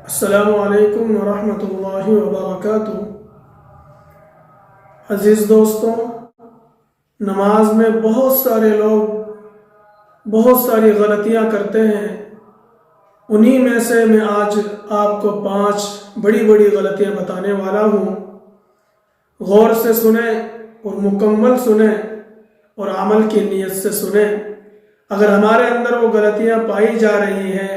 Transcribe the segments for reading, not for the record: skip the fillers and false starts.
السلام علیکم ورحمۃ اللہ وبرکاتہ۔ عزیز دوستوں، نماز میں بہت سارے لوگ بہت ساری غلطیاں کرتے ہیں۔ انہی میں سے میں آج آپ کو 5 بڑی بڑی غلطیاں بتانے والا ہوں۔ غور سے سنیں اور مکمل سنیں اور عمل کی نیت سے سنیں۔ اگر ہمارے اندر وہ غلطیاں پائی جا رہی ہیں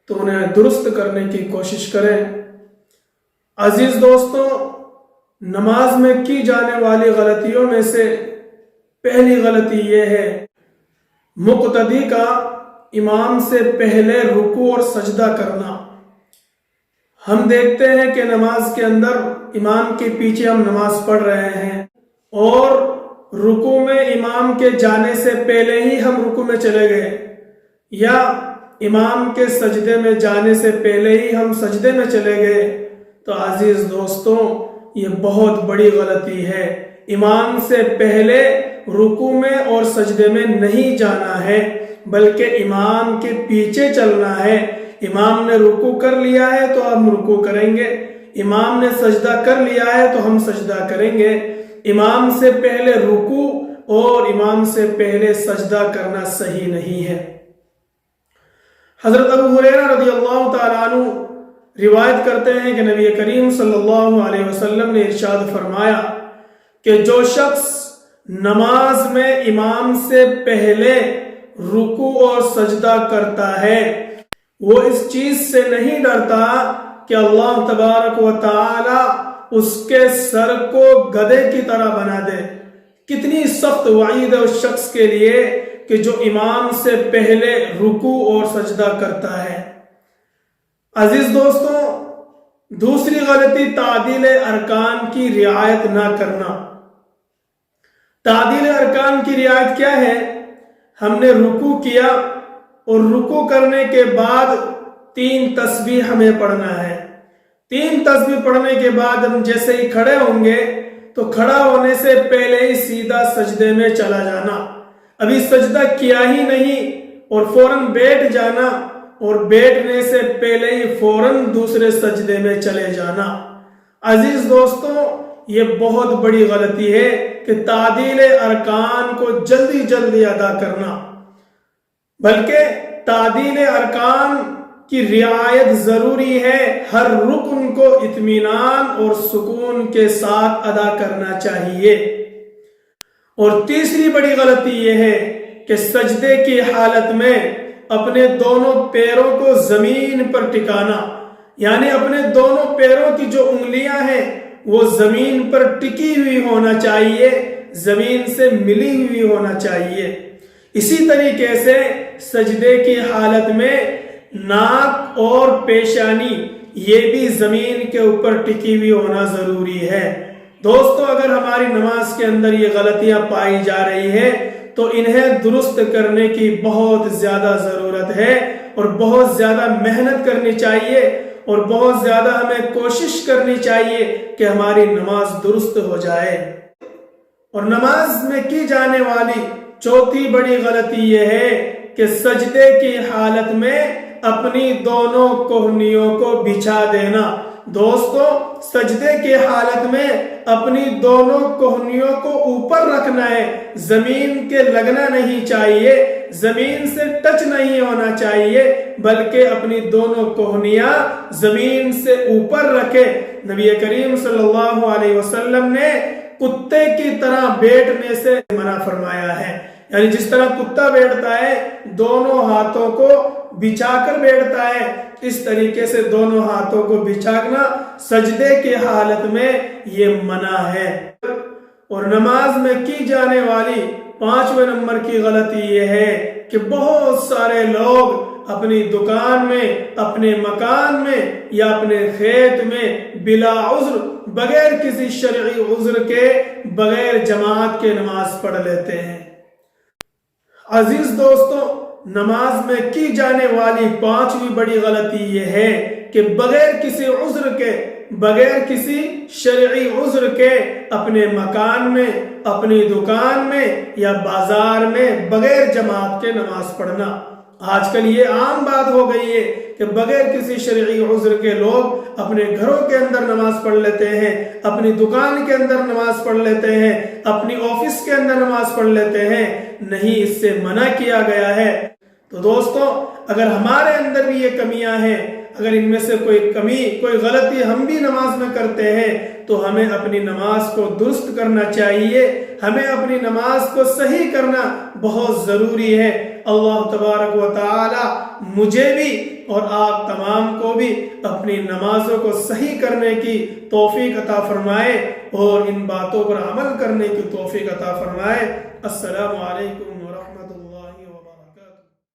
تو انہیں درست کرنے کی کوشش کریں۔ عزیز دوستوں، نماز میں کی جانے والی غلطیوں میں سے پہلی غلطی یہ ہے مقتدی کا امام سے پہلے رکوع اور سجدہ کرنا۔ ہم دیکھتے ہیں کہ نماز کے اندر امام کے پیچھے ہم نماز پڑھ رہے ہیں اور رکوع میں امام کے جانے سے پہلے ہی ہم رکوع میں چلے گئے، یا امام کے سجدے میں جانے سے پہلے ہی ہم سجدے میں چلے گئے، تو عزیز دوستوں یہ بہت بڑی غلطی ہے۔ امام سے پہلے رکوع میں اور سجدے میں نہیں جانا ہے، بلکہ امام کے پیچھے چلنا ہے۔ امام نے رکوع کر لیا ہے تو ہم رکوع کریں گے، امام نے سجدہ کر لیا ہے تو ہم سجدہ کریں گے۔ امام سے پہلے رکوع اور امام سے پہلے سجدہ کرنا صحیح نہیں ہے۔ حضرت ابو ہریرہ رضی اللہ تعالیٰ عنہ روایت کرتے ہیں کہ نبی کریم صلی اللہ علیہ وسلم نے ارشاد فرمایا کہ جو شخص نماز میں امام سے پہلے رکوع اور سجدہ کرتا ہے وہ اس چیز سے نہیں ڈرتا کہ اللہ تبارک و تعالی اس کے سر کو گدھے کی طرح بنا دے۔ کتنی سخت وعید ہے اس شخص کے لیے کہ جو امام سے پہلے رکوع اور سجدہ کرتا ہے۔ عزیز دوستوں، دوسری غلطی تعدیل ارکان کی رعایت نہ کرنا۔ تعدیل ارکان کی رعایت کیا ہے؟ ہم نے رکوع کیا اور رکوع کرنے کے بعد 3 تسبیح ہمیں پڑھنا ہے۔ 3 تسبیح پڑھنے کے بعد ہم جیسے ہی کھڑے ہوں گے تو کھڑا ہونے سے پہلے ہی سیدھا سجدے میں چلا جانا، ابھی سجدہ کیا ہی نہیں اور فوراً بیٹھ جانا، اور بیٹھنے سے پہلے ہی فوراً دوسرے سجدے میں چلے جانا۔ عزیز دوستوں، یہ بہت بڑی غلطی ہے کہ تعدیل ارکان کو جلدی جلدی ادا کرنا، بلکہ تعدیل ارکان کی رعایت ضروری ہے۔ ہر رکن کو اطمینان اور سکون کے ساتھ ادا کرنا چاہیے۔ اور تیسری بڑی غلطی یہ ہے کہ سجدے کی حالت میں اپنے دونوں پیروں کو زمین پر ٹکانا، یعنی اپنے دونوں پیروں کی جو انگلیاں ہیں وہ زمین پر ٹکی ہوئی ہونا چاہیے، زمین سے ملی ہوئی ہونا چاہیے۔ اسی طریقے سے سجدے کی حالت میں ناک اور پیشانی یہ بھی زمین کے اوپر ٹکی ہوئی ہونا ضروری ہے۔ دوستو، اگر ہماری نماز کے اندر یہ غلطیاں پائی جا رہی ہیں تو انہیں درست کرنے کی بہت زیادہ ضرورت ہے، اور بہت زیادہ محنت کرنی چاہیے، اور بہت زیادہ ہمیں کوشش کرنی چاہیے کہ ہماری نماز درست ہو جائے۔ اور نماز میں کی جانے والی چوتھی بڑی غلطی یہ ہے کہ سجدے کی حالت میں اپنی دونوں کوہنیوں کو بچھا دینا۔ دوستو، سجدے کی حالت میں اپنی دونوں کوہنیوں کو اوپر رکھنا ہے، زمین کے لگنا نہیں چاہیے، زمین سے ٹچ نہیں ہونا چاہیے، بلکہ اپنی دونوں کوہنیاں زمین سے اوپر رکھے۔ نبی کریم صلی اللہ علیہ وسلم نے کتے کی طرح بیٹھنے سے منع فرمایا ہے، یعنی جس طرح کتا بیٹھتا ہے دونوں ہاتھوں کو بچھا کر بیٹھتا ہے، اس طریقے سے دونوں ہاتھوں کو بچھانا سجدے کی حالت میں یہ منع ہے۔ اور نماز میں کی جانے والی 5ویں نمبر کی غلطی یہ ہے کہ بہت سارے لوگ اپنی دکان میں، اپنے مکان میں یا اپنے کھیت میں بلا عذر، بغیر کسی شرعی عذر کے، بغیر جماعت کے نماز پڑھ لیتے ہیں۔ عزیز دوستوں، نماز میں کی جانے والی 5ویں بڑی غلطی یہ ہے کہ بغیر کسی عذر کے، بغیر کسی شرعی عذر کے اپنے مکان میں، اپنی دکان میں یا بازار میں بغیر جماعت کے نماز پڑھنا۔ آج کل یہ عام بات ہو گئی ہے کہ کہ بغیر کسی شرعی عذر کے لوگ اپنے گھروں کے اندر نماز پڑھ لیتے ہیں، اپنی دکان کے اندر نماز پڑھ لیتے ہیں، اپنی آفس کے اندر نماز پڑھ لیتے ہیں، نہیں، اس سے منع کیا گیا ہے۔ تو دوستو، اگر ہمارے اندر بھی یہ کمیاں ہیں، اگر ان میں سے کوئی کمی، کوئی غلطی ہم بھی نماز میں کرتے ہیں، تو ہمیں اپنی نماز کو درست کرنا چاہیے، ہمیں اپنی نماز کو صحیح کرنا بہت ضروری ہے۔ اللہ تبارک و تعالی مجھے بھی اور آپ تمام کو بھی اپنی نمازوں کو صحیح کرنے کی توفیق عطا فرمائے اور ان باتوں پر عمل کرنے کی توفیق عطا فرمائے۔ السلام علیکم۔